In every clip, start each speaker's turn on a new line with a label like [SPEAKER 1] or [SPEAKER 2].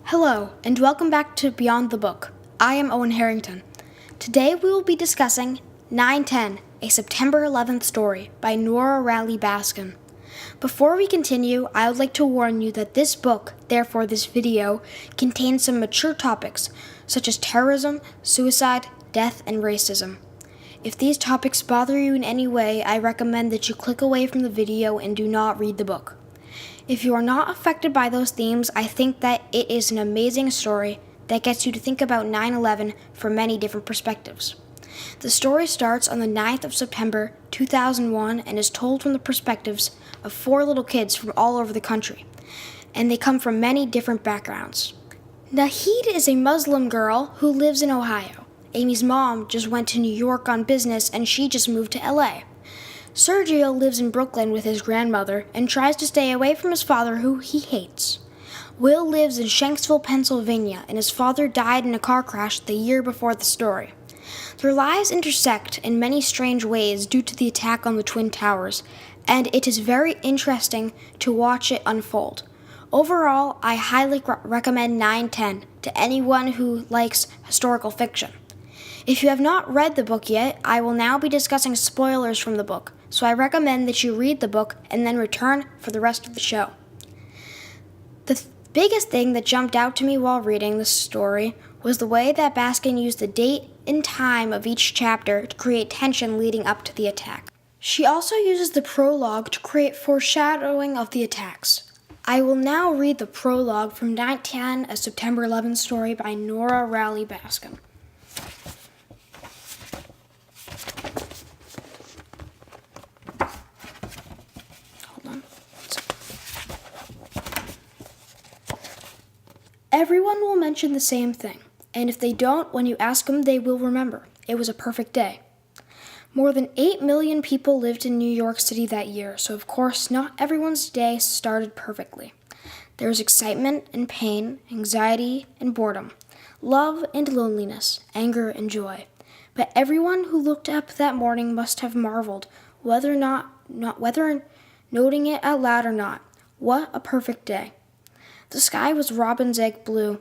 [SPEAKER 1] Hello, and welcome back to Beyond the Book. I am Owen Harrington. Today we will be discussing 9/10, a September 11th story by Nora Raleigh Baskin. Before we continue, I would like to warn you that this book, therefore this video, contains some mature topics, such as terrorism, suicide, death, and racism. If these topics bother you in any way, I recommend that you click away from the video and do not read the book. If you are not affected by those themes, I think that it is an amazing story that gets you to think about 9/11 from many different perspectives. The story starts on the 9th of September 2001 and is told from the perspectives of 4 little kids from all over the country, and they come from many different backgrounds. Nahid is a Muslim girl who lives in Ohio. Amy's mom just went to New York on business and she just moved to LA. Sergio lives in Brooklyn with his grandmother and tries to stay away from his father, who he hates. Will lives in Shanksville, Pennsylvania, and his father died in a car crash the year before the story. Their lives intersect in many strange ways due to the attack on the Twin Towers, and it is very interesting to watch it unfold. Overall, I highly recommend 9/10 to anyone who likes historical fiction. If you have not read the book yet, I will now be discussing spoilers from the book, so I recommend that you read the book and then return for the rest of the show. The biggest thing that jumped out to me while reading this story was the way that Baskin used the date and time of each chapter to create tension leading up to the attack. She also uses the prologue to create foreshadowing of the attacks. I will now read the prologue from 9/10, a September 11th story by Nora Raleigh Baskin. Everyone will mention the same thing, and if they don't, when you ask them, they will remember. It was a perfect day. More than 8 million people lived in New York City that year, so of course not everyone's day started perfectly. There was excitement and pain, anxiety and boredom, love and loneliness, anger and joy. But everyone who looked up that morning must have marveled, whether noting it out loud or not. What a perfect day. The sky was robin's egg blue.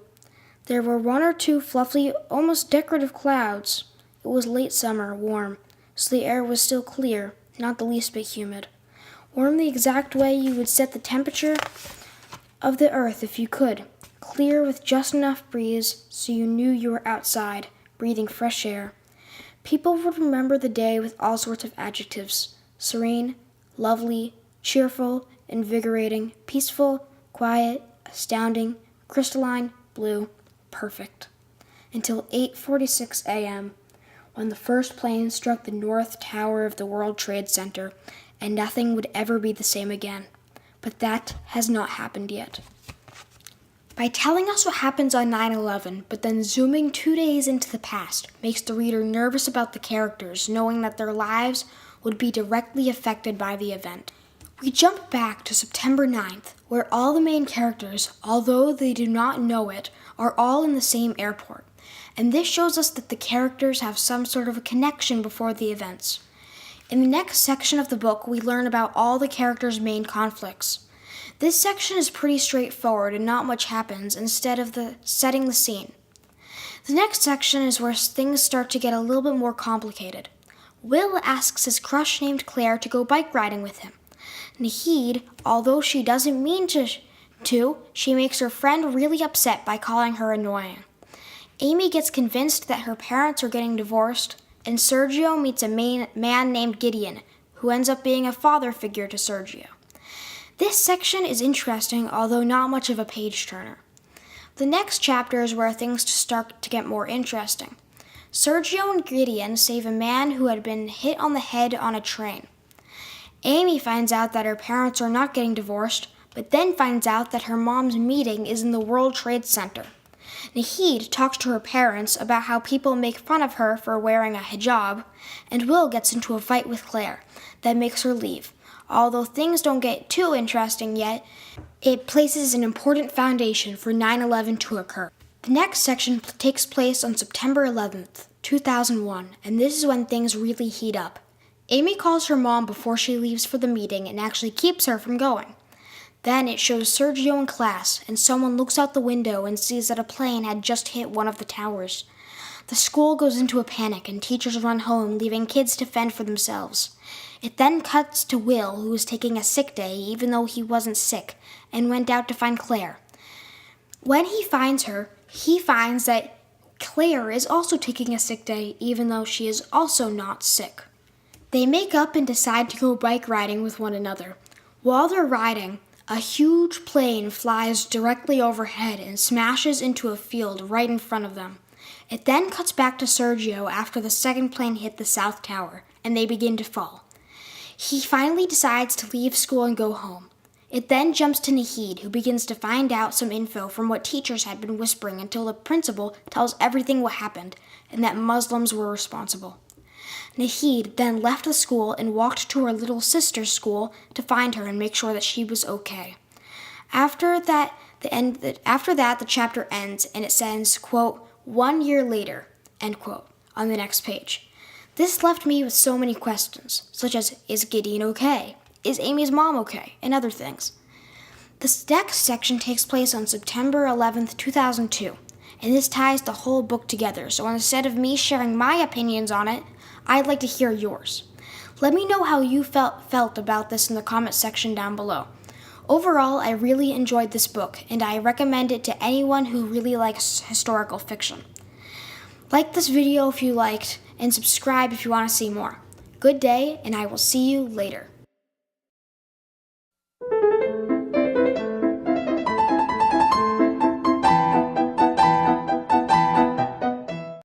[SPEAKER 1] There were 1 or 2 fluffy, almost decorative clouds. It was late summer, warm, so the air was still clear, not the least bit humid. Warm the exact way you would set the temperature of the earth if you could. Clear with just enough breeze so you knew you were outside, breathing fresh air. People would remember the day with all sorts of adjectives: serene, lovely, cheerful, invigorating, peaceful, quiet, astounding, crystalline, blue, perfect. Until 8:46 a.m., when the first plane struck the North Tower of the World Trade Center, and nothing would ever be the same again. But that has not happened yet. By telling us what happens on 9/11, but then zooming 2 days into the past, makes the reader nervous about the characters, knowing that their lives would be directly affected by the event. We jump back to September 9th, where all the main characters, although they do not know it, are all in the same airport. And this shows us that the characters have some sort of a connection before the events. In the next section of the book, we learn about all the characters' main conflicts. This section is pretty straightforward and not much happens instead of setting the scene. The next section is where things start to get a little bit more complicated. Will asks his crush named Claire to go bike riding with him. Nahid, although she doesn't mean to, she makes her friend really upset by calling her annoying. Amy gets convinced that her parents are getting divorced, and Sergio meets a man named Gideon, who ends up being a father figure to Sergio. This section is interesting, although not much of a page-turner. The next chapter is where things start to get more interesting. Sergio and Gideon save a man who had been hit on the head on a train. Amy finds out that her parents are not getting divorced, but then finds out that her mom's meeting is in the World Trade Center. Nahid talks to her parents about how people make fun of her for wearing a hijab, and Will gets into a fight with Claire that makes her leave. Although things don't get too interesting yet, it places an important foundation for 9/11 to occur. The next section takes place on September 11th, 2001, and this is when things really heat up. Amy calls her mom before she leaves for the meeting and actually keeps her from going. Then it shows Sergio in class, and someone looks out the window and sees that a plane had just hit one of the towers. The school goes into a panic and teachers run home, leaving kids to fend for themselves. It then cuts to Will, who was taking a sick day even though he wasn't sick, and went out to find Claire. When he finds her, he finds that Claire is also taking a sick day even though she is also not sick. They make up and decide to go bike riding with one another. While they're riding, a huge plane flies directly overhead and smashes into a field right in front of them. It then cuts back to Sergio after the second plane hit the South Tower, and they begin to fall. He finally decides to leave school and go home. It then jumps to Nahid, who begins to find out some info from what teachers had been whispering until the principal tells everything what happened, and that Muslims were responsible. Nahid then left the school and walked to her little sister's school to find her and make sure that she was okay. After that, the chapter ends, and it says, quote, 1 year later, end quote, on the next page. This left me with so many questions, such as, is Gideon okay? Is Amy's mom okay? And other things. The next section takes place on September 11th, 2002, and this ties the whole book together, so instead of me sharing my opinions on it, I'd like to hear yours. Let me know how you felt about this in the comment section down below. Overall, I really enjoyed this book, and I recommend it to anyone who really likes historical fiction. Like this video if you liked, and subscribe if you want to see more. Good day, and I will see you later.